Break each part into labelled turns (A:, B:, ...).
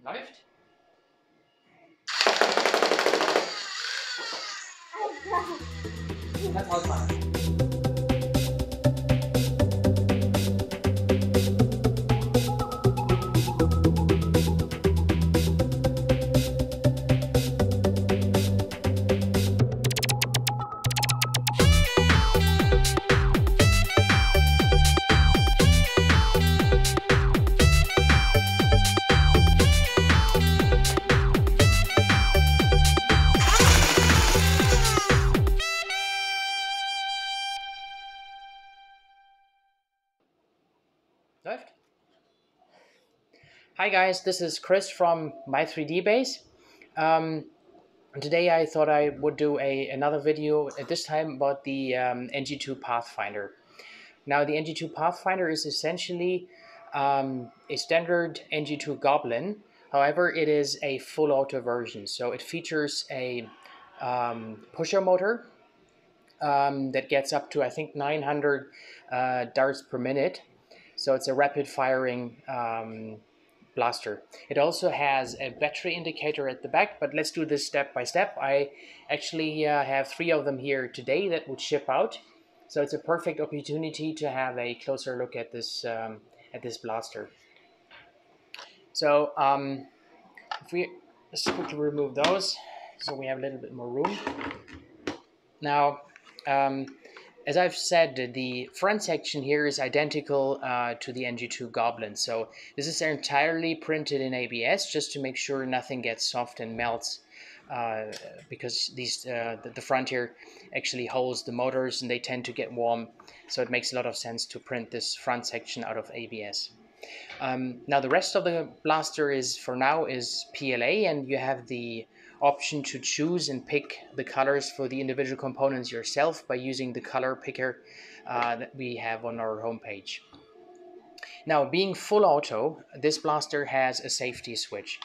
A: Läuft? Kannst ausmachen. Läuft? Hi guys, this is Chris from my3dbase. Today I thought I would do another video at this time about the NG-2 Pathfinder. Now the NG-2 Pathfinder is essentially a standard NG-2 Goblin. However, it is a full auto version, so it features a pusher motor that gets up to I think 900 darts per minute. So it's a rapid firing blaster. It also has a battery indicator at the back, but let's do this step by step. I actually have 3 of them here today that would ship out. So it's a perfect opportunity to have a closer look at this blaster. So if we just quickly remove those, so we have a little bit more room. Now, as I've said, the front section here is identical to the NG-2 Goblin. So this is entirely printed in ABS just to make sure nothing gets soft and melts, because the front here actually holds the motors and they tend to get warm. So it makes a lot of sense to print this front section out of ABS. Now the rest of the blaster is, for now, is PLA, and you have the option to choose and pick the colors for the individual components yourself by using the color picker that we have on our homepage. Now, being full auto, this blaster has a safety switch.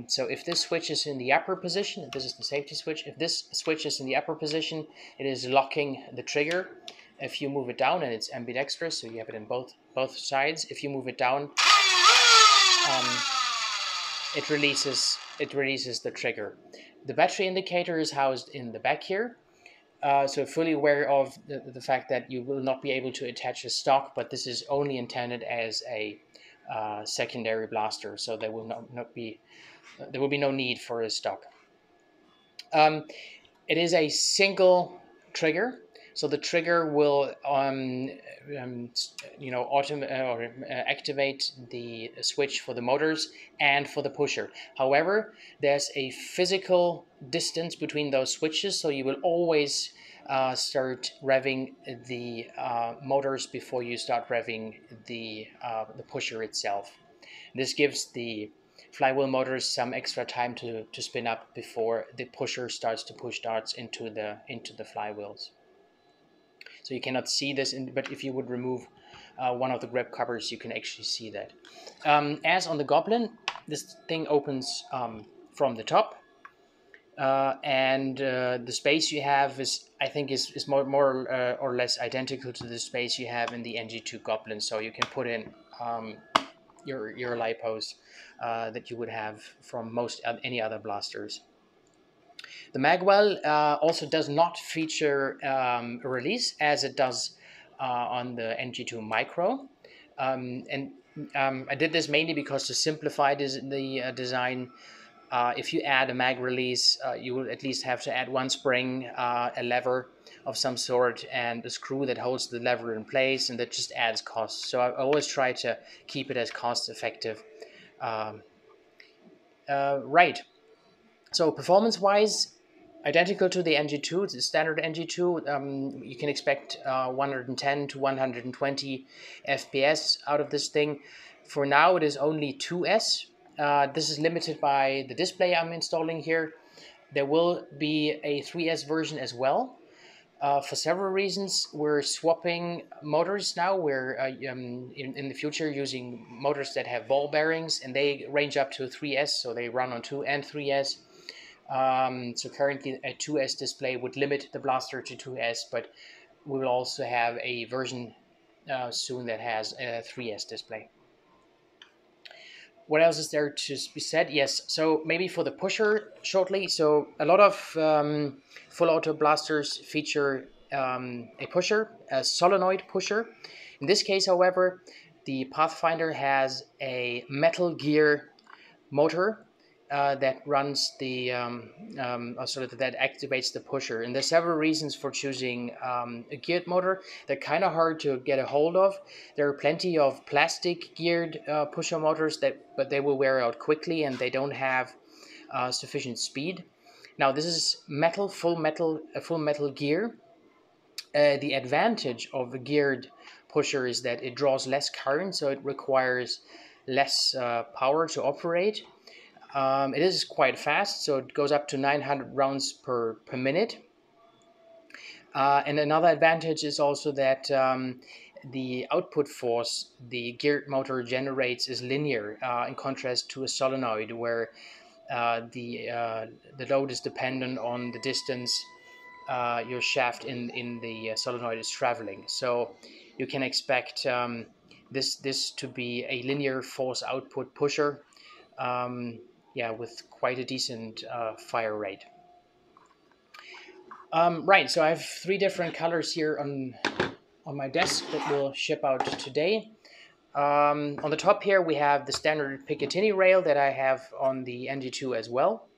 A: So if this switch is in the upper position, this is the safety switch. If this switch is in the upper position, it is locking the trigger. If you move it down, and it's ambidextrous, so you have it in both sides. If you move it down, it releases the trigger. The battery indicator is housed in the back here. So fully aware of the fact that you will not be able to attach a stock, but this is only intended as a secondary blaster, so there will be no need for a stock. It is a single trigger, so the trigger will activate the switch for the motors and for the pusher. However, there's a physical distance between those switches, so you will always start revving the motors before you start revving the pusher itself. This gives the flywheel motors some extra time to spin up before the pusher starts to push darts into the flywheels. So you cannot see this, but if you would remove one of the grip covers, you can actually see that. As on the Goblin, this thing opens from the top, and the space you have is, I think, is more or less identical to the space you have in the NG-2 Goblin. So you can put in your lipos that you would have from any other blasters. The magwell also does not feature a release as it does on the NG-2 Micro. I did this mainly because to simplify the design, if you add a mag release, you will at least have to add one spring, a lever of some sort, and a screw that holds the lever in place, and that just adds cost. So I always try to keep it as cost effective. Right. So performance-wise, identical to the NG-2, the standard NG-2, you can expect 110 to 120 FPS out of this thing. For now, it is only 2S. This is limited by the display I'm installing here. There will be a 3S version as well. For several reasons, we're swapping motors now. We're in the future using motors that have ball bearings, and they range up to 3S, so they run on 2 and 3S. So currently a 2S display would limit the blaster to 2S, but we will also have a version soon that has a 3S display. what else is there to be said? Yes, so maybe for the pusher shortly. So a lot of full auto blasters feature a pusher, a solenoid pusher. In this case, however, the Pathfinder has a metal gear motor that runs the that activates the pusher. And there's several reasons for choosing a geared motor. They're kind of hard to get a hold of. There are plenty of plastic geared pusher motors but they will wear out quickly and they don't have sufficient speed. Now this is full metal gear. The advantage of a geared pusher is that it draws less current, so it requires less power to operate. It is quite fast, so it goes up to 900 rounds per minute. And another advantage is also that the output force the geared motor generates is linear, in contrast to a solenoid where the load is dependent on the distance your shaft in the solenoid is traveling. So you can expect this to be a linear force output pusher. With quite a decent fire rate. Right, so I have 3 different colors here on my desk that will ship out today. On the top here we have the standard Picatinny rail that I have on the NG-2 as well.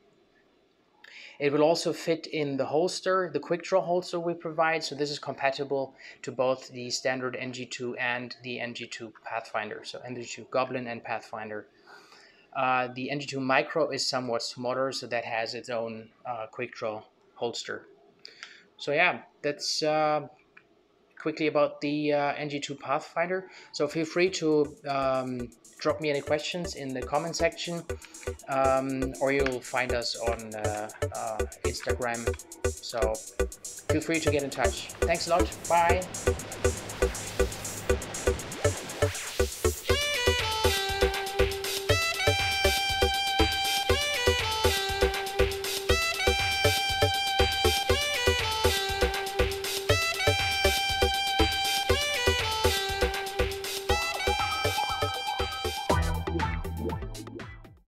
A: It will also fit in the holster, the quick draw holster we provide, so this is compatible to both the standard NG-2 and the NG-2 Pathfinder, so NG-2 Goblin and Pathfinder. The NG-2 Micro is somewhat smaller, so that has its own quick draw holster. So yeah, that's quickly about the NG-2 Pathfinder. So feel free to drop me any questions in the comment section, or you'll find us on Instagram. So feel free to get in touch. Thanks a lot. Bye.